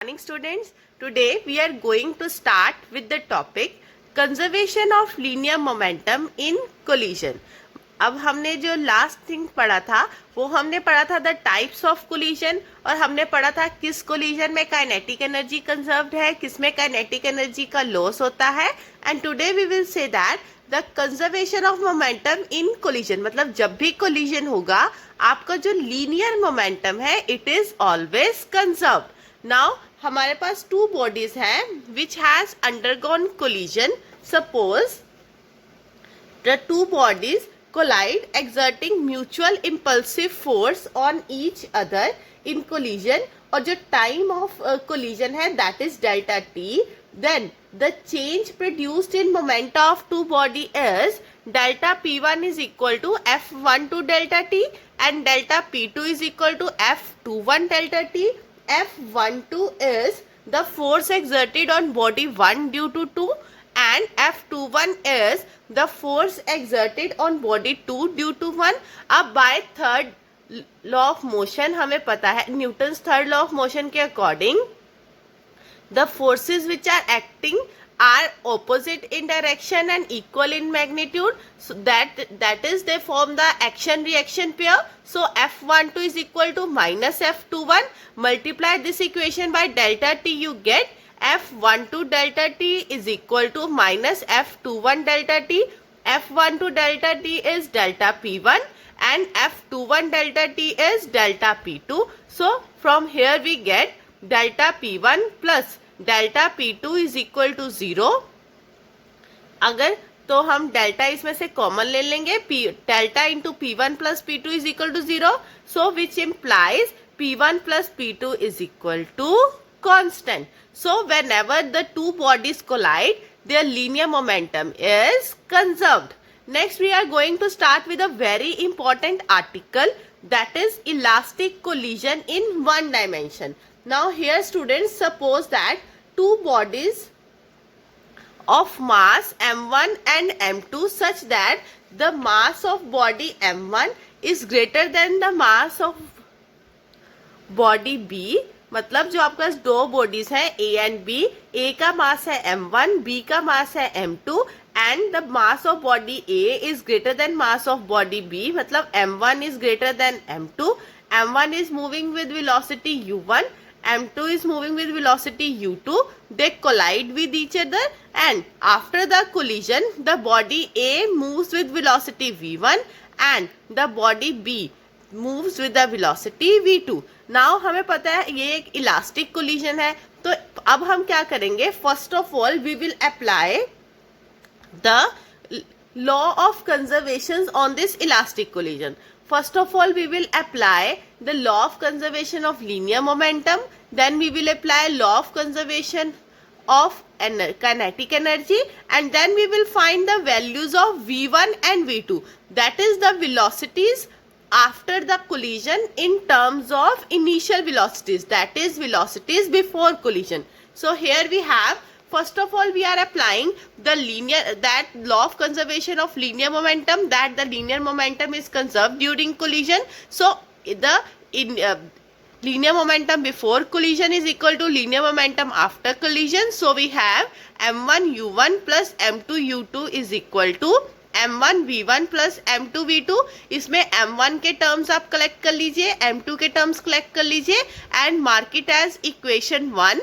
Morning students, today we are going to start with the topic conservation of linear momentum in collision. अब हमने जो last thing पढ़ा था वो हमने पढ़ा था द टाइप्स ऑफ कोलिजन और हमने पढ़ा था किस कोलिजन में काइनेटिक एनर्जी कंजर्व्ड है, किस में काइनेटिक एनर्जी का लॉस होता है. And today we will say that the conservation of momentum in collision, मतलब जब भी कोलिजन होगा आपका जो लीनियर मोमेंटम है it is always conserved. Now हमारे पास टू बॉडीज हैं which has undergone collision. Suppose the two bodies collide exerting mutual impulsive force on each other in collision और जो time of collision है that is delta t. Then the change produced in momenta of two body is delta p1 is equal to f12 delta t and delta p2 is equal to f21 delta t. F12 is the force exerted on body 1 due to 2 and F21 is the force exerted on body 2 due to 1. अब by third law of motion हमें पता है Newton's third law of motion के according the forces which are acting are opposite in direction and equal in magnitude, so that is they form the action reaction pair. So F12 is equal to minus F21. Multiply this equation by delta t, you get F12 delta t is equal to minus F21 delta t. F12 delta t is delta p1 and F21 delta t is delta p2. So from here we get delta p1 plus delta p2 is equal to 0. अगर तो हम delta इसमें से common ले लेंगे, delta into p1 plus p2 is equal to 0. So which implies p1 plus p2 is equal to constant. So whenever the two bodies collide, their linear momentum is conserved. Next we are going to start with a very important article, that is elastic collision in one dimension. Now here students, suppose that two bodies of mass m1 and m2 such that the mass of body m1 is greater than the mass of body b. मतलब जो आपके पास दो bodies हैं A and B, ए का mass है m1, B का mass है m2 and the mass of body A is greater than mass of body B, मतलब m1 is greater than m2. m1 is moving with velocity u1, m2 is moving with velocity u2. They collide with each other and after the collision the body A moves with velocity v1 and the body B moves with the velocity v2. Now हमें पता है ये एक elastic collision है, तो अब हम क्या करेंगे, first of all we will apply the law of conservation on this elastic collision. First of all, we will apply the law of conservation of linear momentum. Then we will apply law of conservation of kinetic energy, and then we will find the values of v1 and v2. That is the velocities after the collision in terms of initial velocities. That is velocities before collision. So here we have, first of all we are applying the that law of conservation of linear momentum, that the linear momentum is conserved during collision. So the linear momentum before collision is equal to linear momentum after collision. So we have m1 u1 plus m2 u2 is equal to m1 v1 plus m2 v2. इसमें m1 के terms आप collect कर लीजिए, m2 के terms collect कर लीजिए and mark it as equation 1.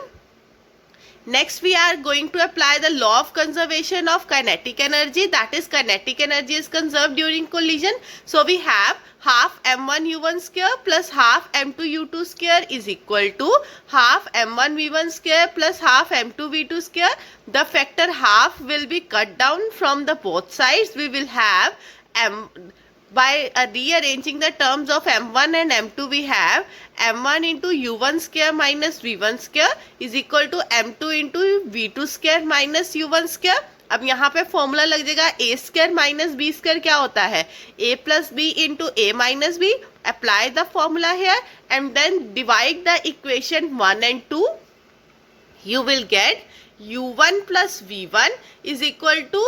Next we are going to apply the law of conservation of kinetic energy, that is kinetic energy is conserved during collision. So we have half m1 u1 square plus half m2 u2 square is equal to half m1 v1 square plus half m2 v2 square. The factor half will be cut down from the both sides. We will have by rearranging the terms of m1 and m2 we have m1 into u1 square minus v1 square is equal to m2 into v2 square minus u1 square. अब यहाँ पे formula लग जाएगा a square minus b square क्या होता है a plus b into a minus b. Apply the formula here and then divide the equation 1 and 2. You will get u1 plus v1 is equal to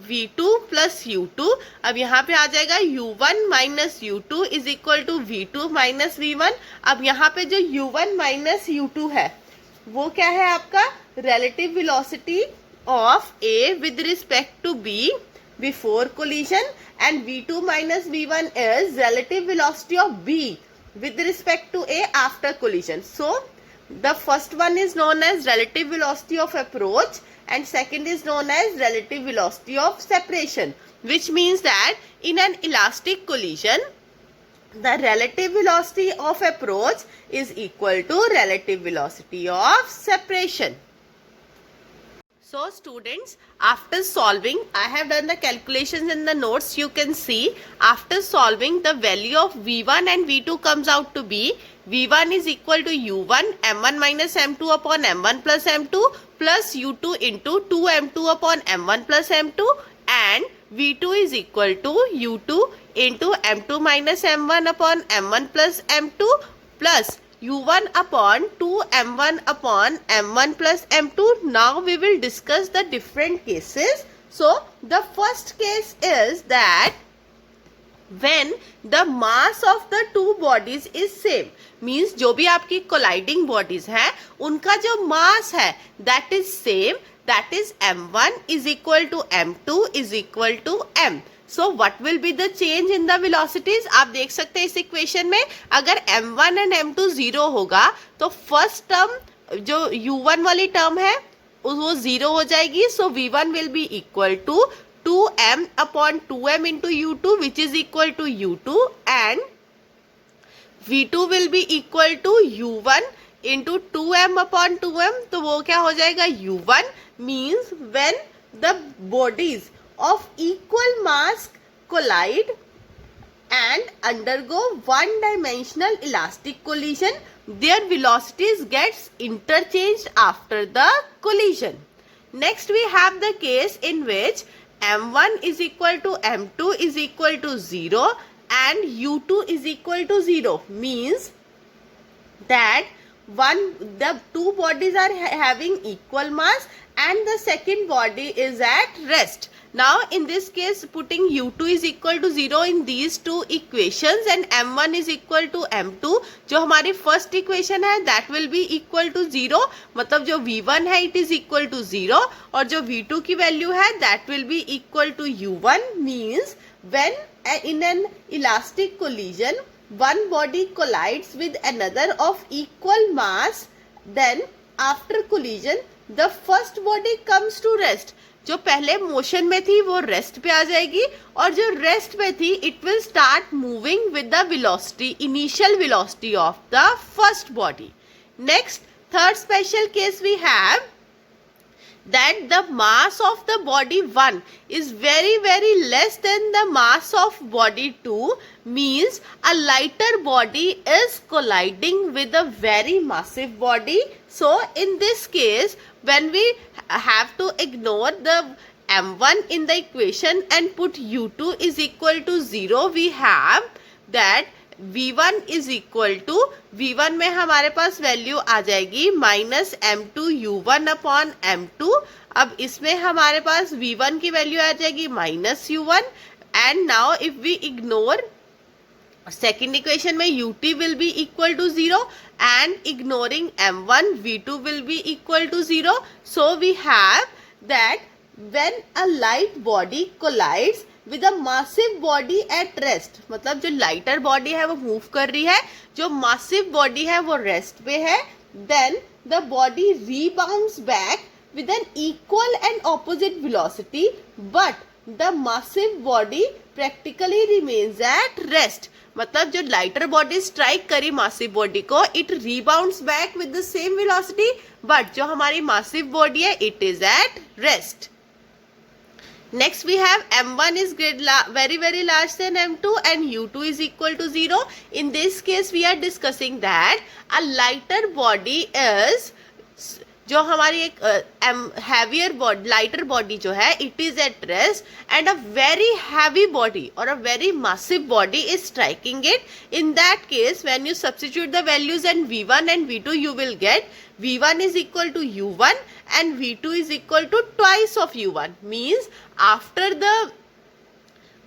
v2 plus u2. अब यहाँ पे आ जाएगा u1 minus u2 is equal to v2 minus v1. अब यहाँ पे जो u1 minus u2 है वो क्या है आपका relative velocity of A with respect to B before collision, and V2 minus V1 is relative velocity of B with respect to A after collision. So the first one is known as relative velocity of approach and second is known as relative velocity of separation, which means that in an elastic collision the relative velocity of approach is equal to relative velocity of separation. So students, after solving, I have done the calculations in the notes. You can see after solving, the value of V1 and V2 comes out to be V1 is equal to U1 M1 minus M2 upon M1 plus M2 plus U2 into 2 M2 upon M1 plus M2, and V2 is equal to U2 into M2 minus M1 upon M1 plus M2 plus U1 upon 2 M1 upon M1 plus M2. Now we will discuss the different cases. So the first case is that when the mass of the two bodies is same, means जो भी आपकी colliding bodies हैं उनका जो mass है that is same, that is M1 is equal to M2 is equal to M. So what will be the change in the velocities? आप देख सकते हैं इस इक्वेशन में अगर M1 and M2 0 होगा तो फर्स्ट टर्म जो U1 वाली टर्म है वो 0 हो जाएगी. So V1 will be equal to 2M upon 2M into U2 which is equal to U2, and V2 will be equal to U1 into 2M upon 2M. तो वो क्या हो जाएगा U1, means when the bodies of equal mass collide and undergo one-dimensional elastic collision, their velocities gets interchanged after the collision. Next we have the case in which M1 is equal to M2 is equal to 0 and U2 is equal to 0, means that the two bodies are having equal mass and the second body is at rest. Now in this case putting U2 is equal to 0 in these two equations and M1 is equal to M2, जो हमारी first equation है that will be equal to 0, मतलब जो V1 है it is equal to 0 और जो V2 की value है that will be equal to U1, means when in an elastic collision one body collides with another of equal mass, then after collision the first body comes to rest. जो पहले motion में थी वो rest पे आ जाएगी और जो rest पे थी it will start moving with the velocity, initial velocity of the first body. Next third special case we have that the mass of the body 1 is very less than the mass of body 2, means a lighter body is colliding with a very massive body. So in this case when we have to ignore the M1 in the equation and put U2 is equal to 0, we have that V1 is equal to, V1 में हमारे पास value आ जाएगी minus M2 U1 upon M2. अब इसमें हमारे पास V1 की value आ जाएगी minus U1, and now if we ignore second equation में U2 will be equal to 0 and ignoring M1 V2 will be equal to 0. So we have that when a light body collides with a massive body at rest, मतलब जो lighter body है वो move कर रही है, जो massive body है वो rest पे है, then the body rebounds back with an equal and opposite velocity, but the massive body practically remains at rest. मतलब जो lighter body strike करी massive body को, it rebounds back with the same velocity, but जो हमारी massive body है it is at rest. Next we have M1 is very large than M2 and U2 is equal to 0. In this case we are discussing that a lighter body is, जो हमारी एक heavier body, lighter body जो है it is at rest and a very heavy body or a very massive body is striking it. In that case when you substitute the values and V1 and V2 you will get V1 is equal to U1 and V2 is equal to twice of U1, means after the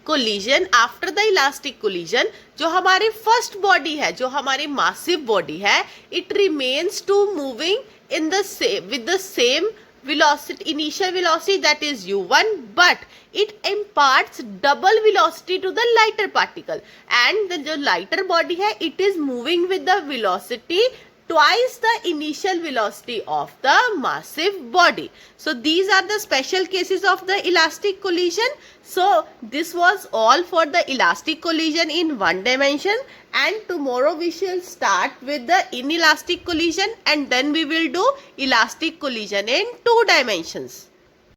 collision, after the elastic collision, जो हमारी first body है, जो हमारी massive body है, it remains to moving in the same with the same velocity, initial velocity, that is u1, but it imparts double velocity to the lighter particle, and the जो lighter body है it is moving with the velocity twice the initial velocity of the massive body. So these are the special cases of the elastic collision. So this was all for the elastic collision in one dimension, and tomorrow we shall start with the inelastic collision, and then we will do elastic collision in two dimensions.